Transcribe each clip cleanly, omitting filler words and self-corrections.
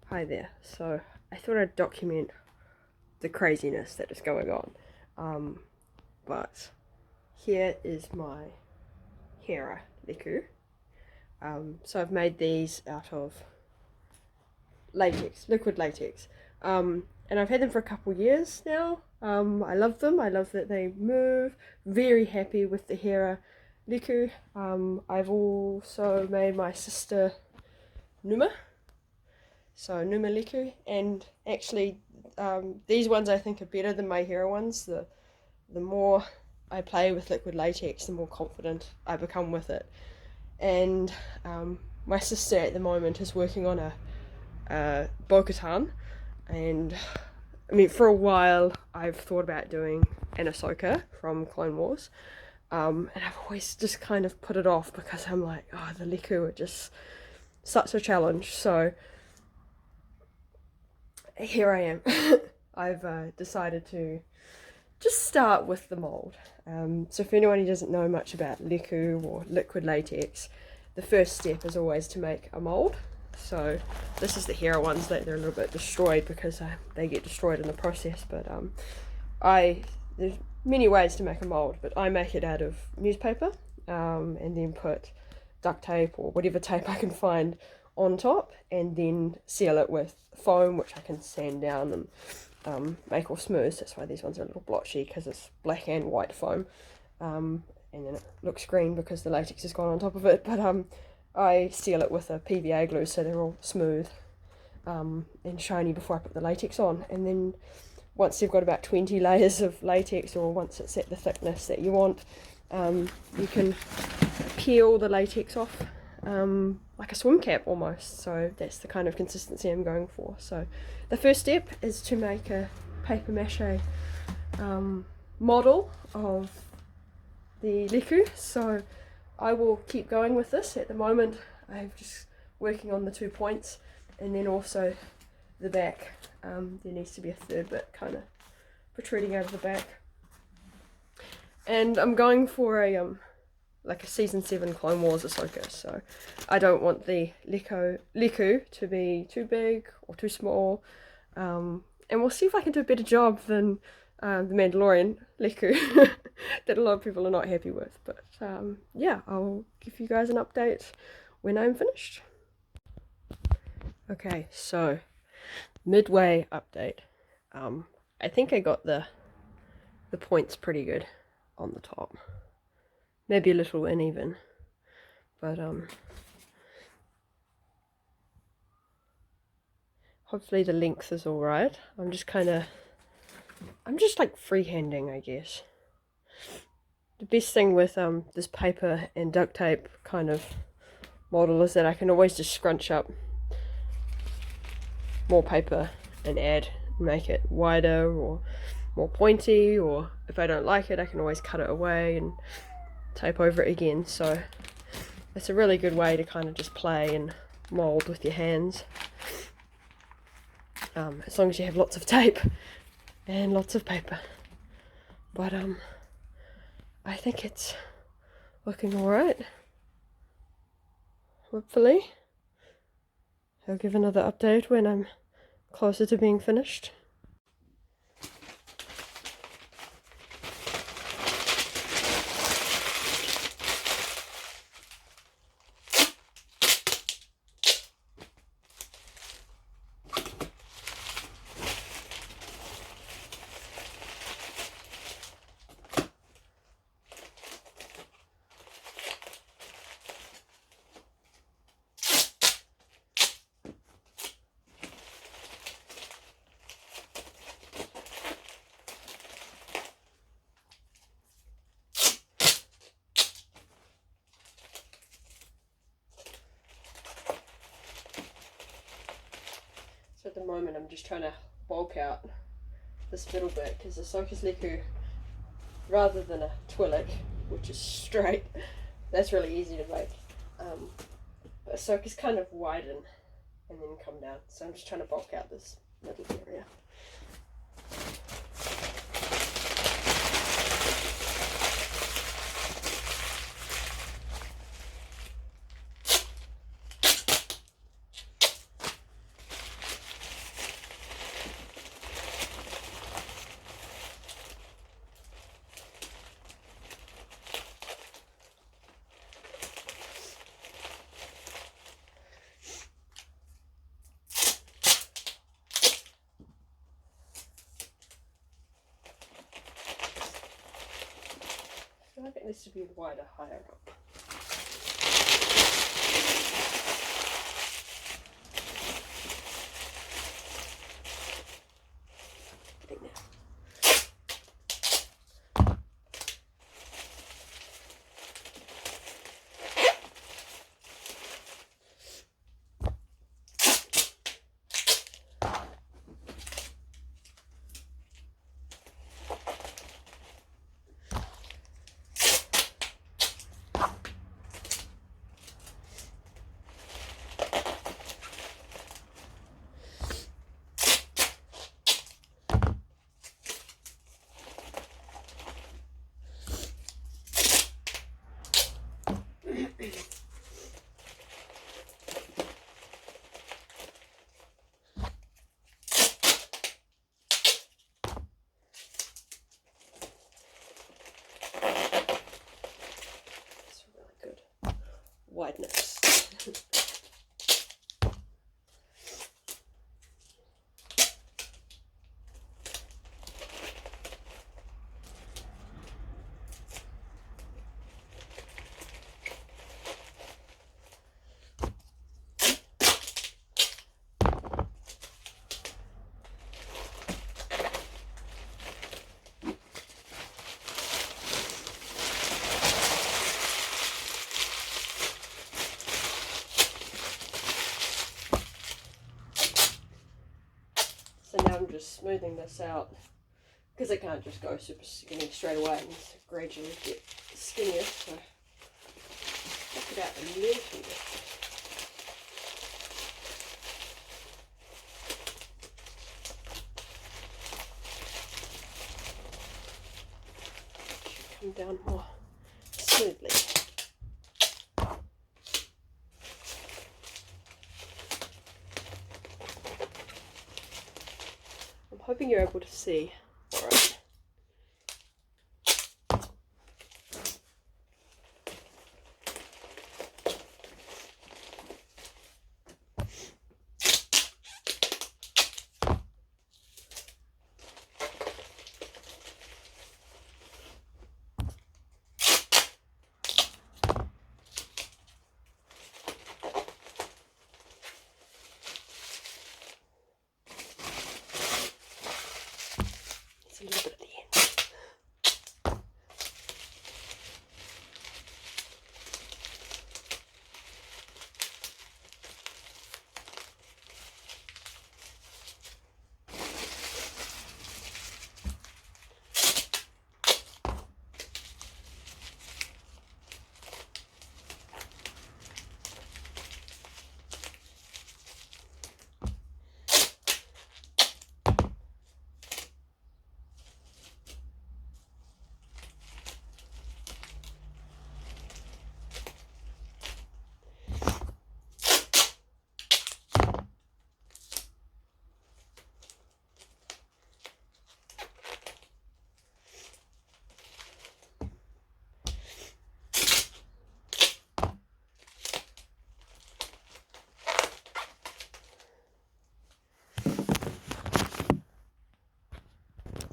Hi there. So I thought I'd document the craziness that is going on. But here is my Hera Lekku. So I've made these out of latex, liquid latex. And I've had them for a couple years now. I love them. I love that they move. Very happy with the Hera Lekku. I've also made my sister Numa. So Numa Lekku, and actually these ones I think are better than my Hera ones. The more I play with liquid latex, the more confident I become with it. And my sister at the moment is working on a Bo-Katan, and I mean for a while I've thought about doing an Ahsoka from Clone Wars, and I've always just kind of put it off because I'm like, oh, the Lekku are just such a challenge. So here I am. I've decided to just start with the mold. So for anyone who doesn't know much about Lekku or liquid latex, the first step is always to make a mold. So this is the Hera ones, that they're a little bit destroyed because they get destroyed in the process, but there's many ways to make a mold, but I make it out of newspaper, and then put duct tape or whatever tape I can find on top, and then seal it with foam, which I can sand down and make all smooth. That's why these ones are a little blotchy, because it's black and white foam, and then it looks green because the latex has gone on top of it. But I seal it with a PVA glue so they're all smooth and shiny before I put the latex on. And then once you've got about 20 layers of latex, or once it's at the thickness that you want, you can peel the latex off like a swim cap almost. So that's the kind of consistency I'm going for. So the first step is to make a paper mache model of the Lekku. So I will keep going with this. At the moment I'm just working on the 2 points, and then also the back. There needs to be a third bit kind of protruding out of the back, and I'm going for a like a season 7 Clone Wars Ahsoka. So I don't want the Lekku to be too big or too small, and we'll see if I can do a better job than the Mandalorian Lekku that a lot of people are not happy with. But yeah, I'll give you guys an update when I'm finished. Okay, so midway update. I think I got the points pretty good on the top. Maybe a little uneven, but hopefully the length is alright. I'm just like freehanding, I guess. The best thing with this paper and duct tape kind of model is that I can always just scrunch up more paper and make it wider or more pointy, or if I don't like it I can always cut it away and tape over it again. So it's a really good way to kind of just play and mold with your hands, as long as you have lots of tape and lots of paper. But I think it's looking alright. Hopefully I'll give another update when I'm closer to being finished. At the moment I'm just trying to bulk out this middle bit, because Ahsoka's Lekku, rather than a Twi'lek, which is straight, that's really easy to make, but Ahsoka's kind of widen and then come down, so I'm just trying to bulk out this middle area. this to be wider higher up. Wideness. So now I'm just smoothing this out because it can't just go super skinny straight away and gradually get skinnier. So check it out a little bit. Should come down more smoothly. Hoping you're able to see. All right. A little bit at the end.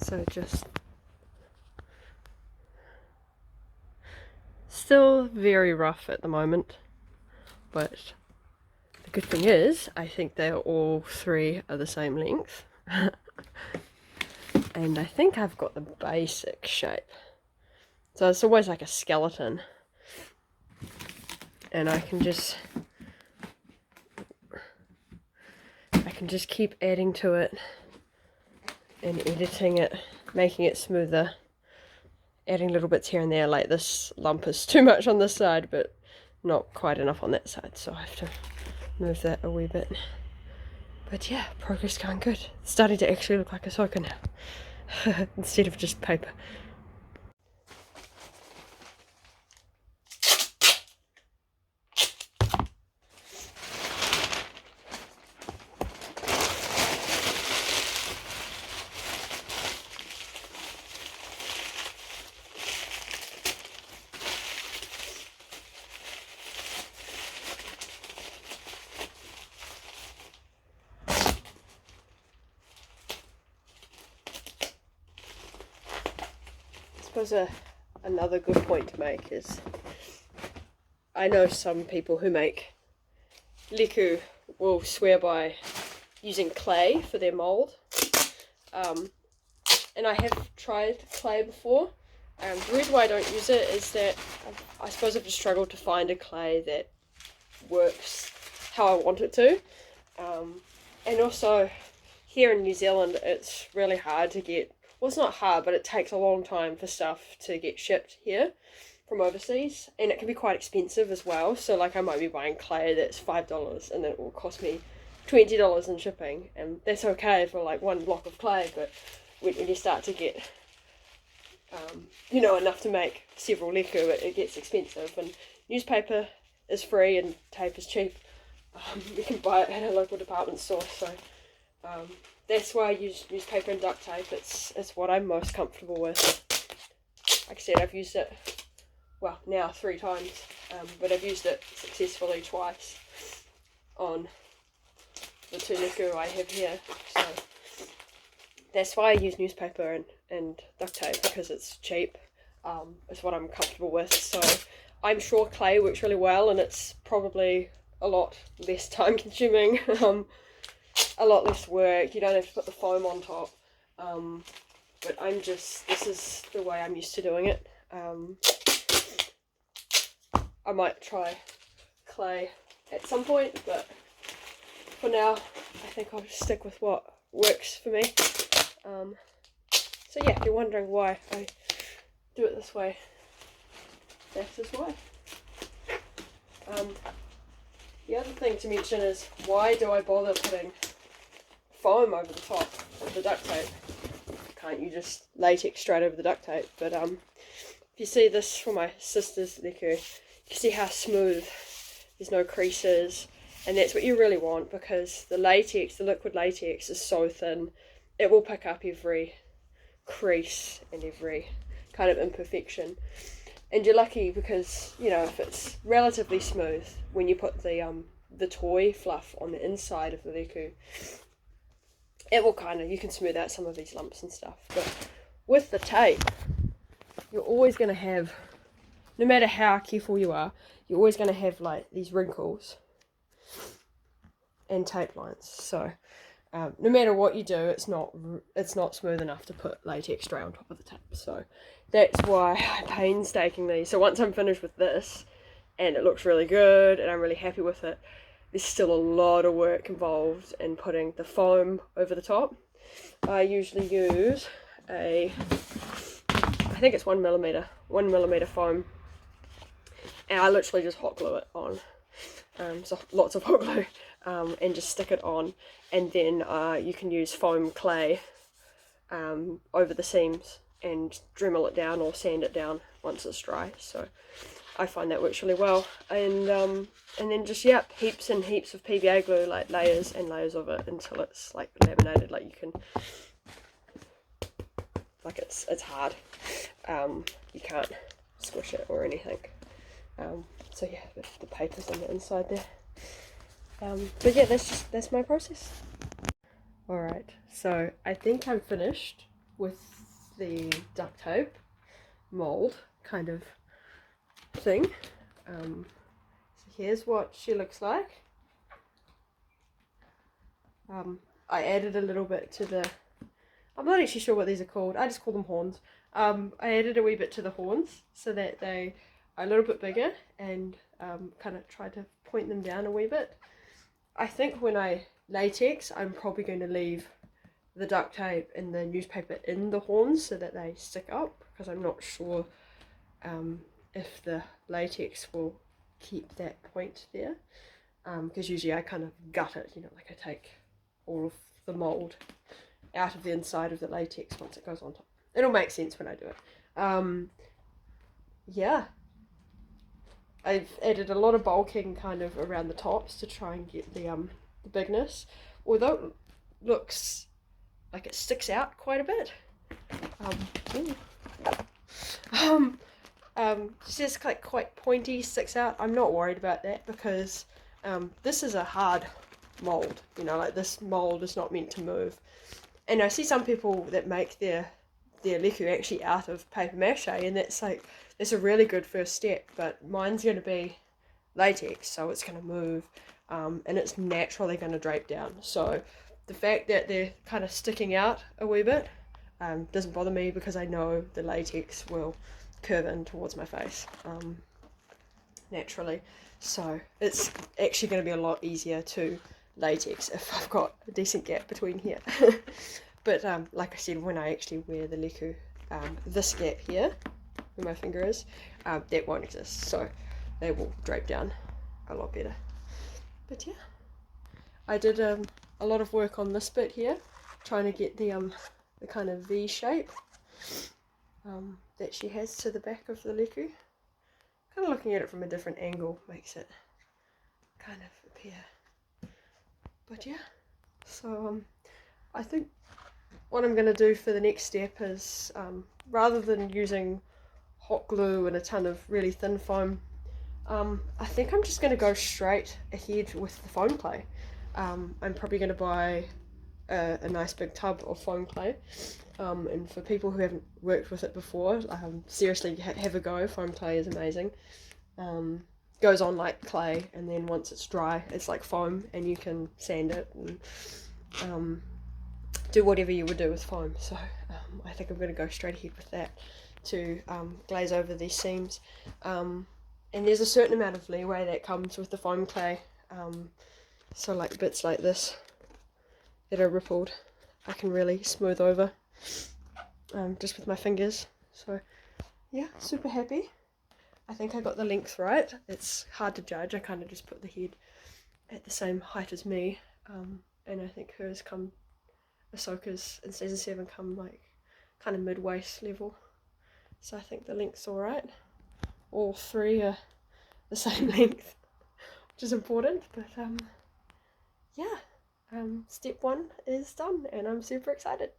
So just still very rough at the moment, but the good thing is I think they're all three are the same length. And I think I've got the basic shape. So it's always like a skeleton. And I can just keep adding to it and editing it, making it smoother, adding little bits here and there. Like this lump is too much on this side, but not quite enough on that side, so I have to move that a wee bit. But yeah, progress going good. It's starting to actually look like Ahsoka now, instead of just paper. I suppose another good point to make is I know some people who make Lekku will swear by using clay for their mould. And I have tried clay before. The reason why I don't use it is that I suppose I've just struggled to find a clay that works how I want it to. And also here in New Zealand it's really hard to get, well it's not hard, but it takes a long time for stuff to get shipped here from overseas, and it can be quite expensive as well. So like I might be buying clay that's $5 and then it will cost me $20 in shipping, and that's okay for like one block of clay, but when you start to get you know, enough to make several Lekku, it gets expensive. And newspaper is free and tape is cheap. You can buy it at a local department store, so that's why I use newspaper and duct tape. It's what I'm most comfortable with. Like I said, I've used it, well, now 3 times, but I've used it successfully twice on the 2 Lekku I have here. So that's why I use newspaper and duct tape, because it's cheap. It's what I'm comfortable with. So I'm sure clay works really well, and it's probably a lot less time consuming, a lot less work. You don't have to put the foam on top. But this is the way I'm used to doing it. I might try clay at some point, but for now I think I'll just stick with what works for me. So yeah, if you're wondering why I do it this way, that's just why. The other thing to mention is, why do I bother putting foam over the top of the duct tape? Can't you just latex straight over the duct tape? But if you see this for my sister's Lekku, you can see how smooth, there's no creases, and that's what you really want, because the latex, the liquid latex, is so thin, it will pick up every crease and every kind of imperfection. And you're lucky because, you know, if it's relatively smooth, when you put the toy fluff on the inside of the Lekku, it will kind of, you can smooth out some of these lumps and stuff. But with the tape, you're always going to have, no matter how careful you are, you're always going to have like these wrinkles and tape lines. So no matter what you do, it's not smooth enough to put latex straight on top of the tape. So that's why I painstakingly, so once I'm finished with this and it looks really good and I'm really happy with it, there's still a lot of work involved in putting the foam over the top. I usually use I think it's 1mm foam, and I literally just hot glue it on, so lots of hot glue, and just stick it on, and then you can use foam clay over the seams and Dremel it down or sand it down once it's dry. So I find that works really well. And then just, yeah, heaps and heaps of PVA glue, like layers and layers of it until it's like laminated, like you can, like it's hard. You can't squish it or anything. So yeah, the paper's on the inside there. But yeah, that's my process. Alright, so I think I'm finished with the duct tape mold kind of thing. So here's what she looks like. I added a little bit to the, I'm not actually sure what these are called, I just call them horns. I added a wee bit to the horns so that they are a little bit bigger, and kind of tried to point them down a wee bit. I think when I latex, I'm probably going to leave the duct tape and the newspaper in the horns so that they stick up, because I'm not sure if the latex will keep that point there, because usually I kind of gut it, you know, like I take all of the mould out of the inside of the latex once it goes on top. It'll make sense when I do it. Yeah, I've added a lot of bulking kind of around the tops to try and get the bigness, although it looks like it sticks out quite a bit. It's just like quite pointy, sticks out. I'm not worried about that, because this is a hard mold, you know, like this mold is not meant to move. And I see some people that make their their Lekku actually out of paper mache, and that's a really good first step. But mine's going to be latex, so it's going to move, and it's naturally going to drape down. So the fact that they're kind of sticking out a wee bit doesn't bother me, because I know the latex will curve in towards my face naturally. So it's actually going to be a lot easier to latex if I've got a decent gap between here. But like I said, when I actually wear the Lekku, this gap here, where my finger is, that won't exist. So they will drape down a lot better. But yeah, I did a lot of work on this bit here, trying to get the kind of V shape that she has to the back of the Lekku. Kind of looking at it from a different angle makes it kind of appear. But yeah, so I think what I'm going to do for the next step is, rather than using hot glue and a ton of really thin foam, I think I'm just going to go straight ahead with the foam clay. I'm probably going to buy a nice big tub of foam clay, and for people who haven't worked with it before, seriously have a go. Foam clay is amazing. Goes on like clay, and then once it's dry it's like foam, and you can sand it and do whatever you would do with foam. So I think I'm going to go straight ahead with that to glaze over these seams, and there's a certain amount of leeway that comes with the foam clay, so like bits like this that are rippled I can really smooth over just with my fingers. So yeah, super happy. I think I got the length right. It's hard to judge. I kind of just put the head at the same height as me, and I think hers come, Ahsoka's in season 7 come like kind of mid-waist level. So I think the length's alright. All three are the same length, which is important. But yeah, step 1 is done, and I'm super excited.